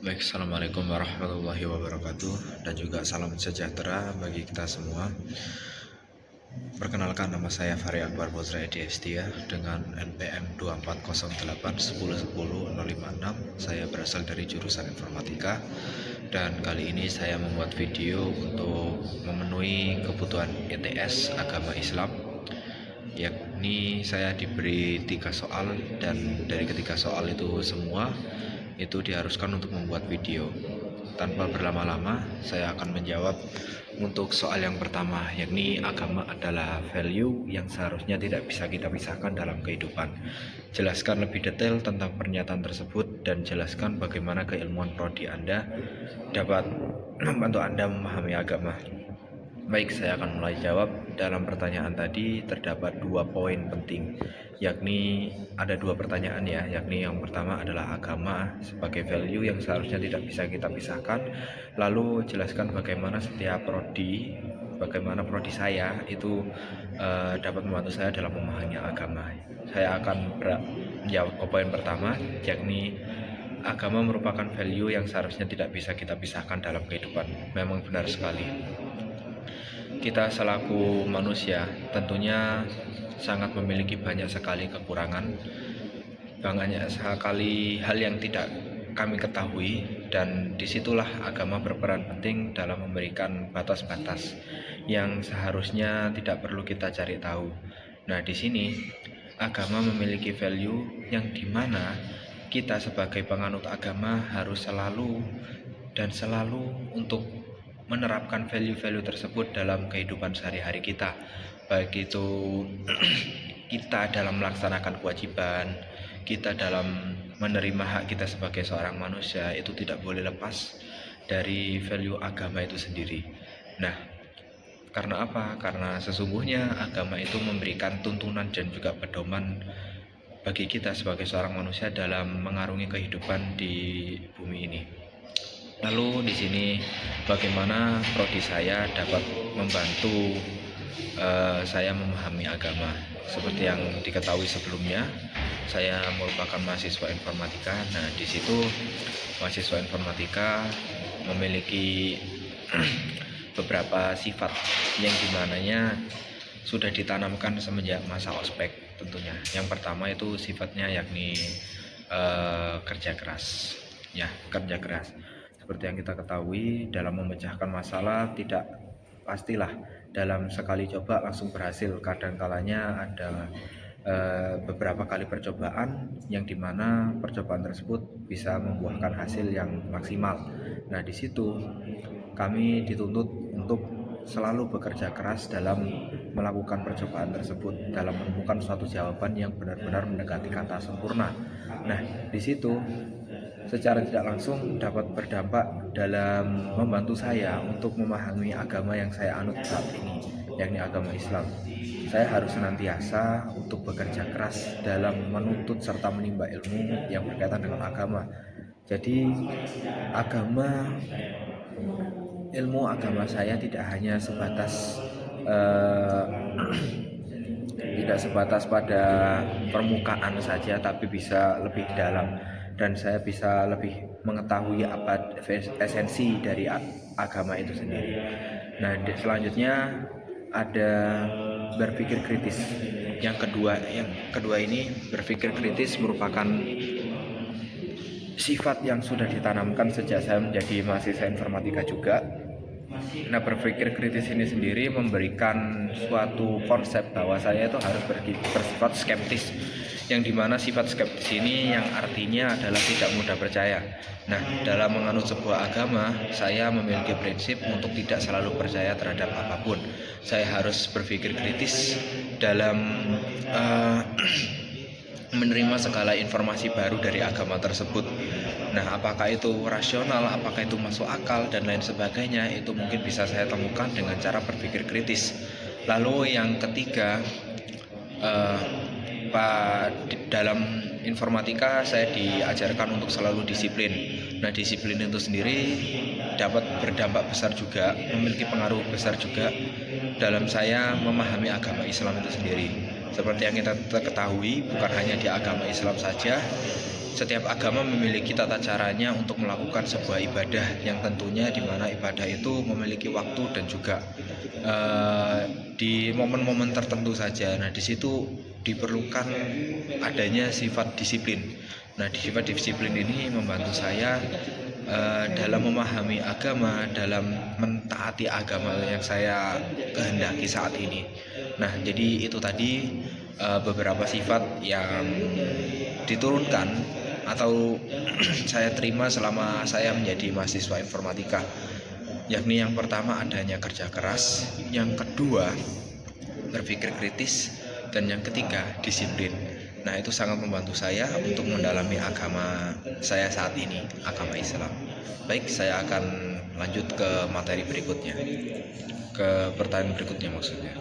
Baik, Assalamualaikum warahmatullahi wabarakatuh dan juga salam sejahtera bagi kita semua. Perkenalkan, nama saya Fahri Akbar Putra Edi Estia dengan NPM 2408101006. Saya berasal dari jurusan informatika dan kali ini saya membuat video untuk memenuhi kebutuhan ETS agama Islam, yakni saya diberi 3 soal dan dari ketiga soal itu semua itu diharuskan untuk membuat video. Tanpa berlama-lama, saya akan menjawab untuk soal yang pertama, yakni agama adalah value yang seharusnya tidak bisa kita pisahkan dalam kehidupan. Jelaskan lebih detail tentang pernyataan tersebut dan jelaskan bagaimana keilmuan prodi Anda dapat membantu Anda memahami agama. Baik, saya akan mulai jawab. Dalam pertanyaan tadi terdapat 2 poin penting, yakni ada 2 pertanyaan ya, yakni yang pertama adalah agama sebagai value yang seharusnya tidak bisa kita pisahkan. Lalu jelaskan bagaimana prodi saya itu dapat membantu saya dalam memahami agama. Saya akan menjawab ke poin pertama, yakni agama merupakan value yang seharusnya tidak bisa kita pisahkan dalam kehidupan. Memang benar sekali. Kita selaku manusia tentunya sangat memiliki banyak sekali kekurangan, banyak sekali hal yang tidak kami ketahui, dan disitulah agama berperan penting dalam memberikan batas-batas yang seharusnya tidak perlu kita cari tahu. Nah, di sini agama memiliki value yang dimana kita sebagai penganut agama harus selalu untuk menerapkan value-value tersebut dalam kehidupan sehari-hari kita, baik itu kita dalam melaksanakan kewajiban kita, dalam menerima hak kita sebagai seorang manusia, itu tidak boleh lepas dari value agama itu sendiri. Nah, karena apa? Karena sesungguhnya agama itu memberikan tuntunan dan juga pedoman bagi kita sebagai seorang manusia dalam mengarungi kehidupan di bumi ini. Lalu di sini bagaimana prodi saya dapat membantu saya memahami agama. Seperti yang diketahui sebelumnya, saya merupakan mahasiswa informatika. Nah, di situ mahasiswa informatika memiliki beberapa sifat yang dimananya sudah ditanamkan semenjak masa ospek tentunya. Yang pertama itu sifatnya yakni kerja keras. Ya, kerja keras. Seperti yang kita ketahui, dalam memecahkan masalah tidak pastilah dalam sekali coba langsung berhasil. Kadang-kalanya ada beberapa kali percobaan yang dimana percobaan tersebut bisa membuahkan hasil yang maksimal. Nah, di situ kami dituntut untuk selalu bekerja keras dalam melakukan percobaan tersebut, dalam menemukan suatu jawaban yang benar-benar mendekati kata sempurna. Nah, di situ secara tidak langsung dapat berdampak dalam membantu saya untuk memahami agama yang saya anut saat ini, yakni agama Islam. Saya harus senantiasa untuk bekerja keras dalam menuntut serta menimba ilmu yang berkaitan dengan agama. Jadi ilmu agama saya tidak hanya sebatas pada permukaan saja, tapi bisa lebih dalam, dan saya bisa lebih mengetahui apa esensi dari agama itu sendiri. Nah, selanjutnya ada berpikir kritis. Yang kedua ini, berpikir kritis merupakan sifat yang sudah ditanamkan sejak saya menjadi mahasiswa informatika juga. Nah, berpikir kritis ini sendiri memberikan suatu konsep bahwa saya itu harus bersifat skeptis, yang dimana sifat skeptis ini yang artinya adalah tidak mudah percaya. Nah, dalam menganut sebuah agama, saya memiliki prinsip untuk tidak selalu percaya terhadap apapun. Saya harus berpikir kritis dalam menerima segala informasi baru dari agama tersebut. Nah, apakah itu rasional, apakah itu masuk akal, dan lain sebagainya, itu mungkin bisa saya temukan dengan cara berpikir kritis. Lalu yang ketiga, dalam informatika saya diajarkan untuk selalu disiplin. Nah, disiplin itu sendiri dapat berdampak besar juga, memiliki pengaruh besar juga dalam saya memahami agama Islam itu sendiri. Seperti yang kita ketahui, bukan hanya di agama Islam saja, setiap agama memiliki tata caranya untuk melakukan sebuah ibadah yang tentunya di mana ibadah itu memiliki waktu dan juga di momen-momen tertentu saja. Nah, di situ diperlukan adanya sifat disiplin. Nah, di sifat disiplin ini membantu saya dalam memahami agama, dalam mentaati agama yang saya kehendaki saat ini. Nah, jadi itu tadi beberapa sifat yang diturunkan atau saya terima selama saya menjadi mahasiswa informatika, yakni yang pertama adanya kerja keras, yang kedua berpikir kritis, dan yang ketiga disiplin. Nah, itu sangat membantu saya untuk mendalami agama saya saat ini, agama Islam. Baik, saya akan lanjut ke materi berikutnya, ke pertanyaan berikutnya maksudnya.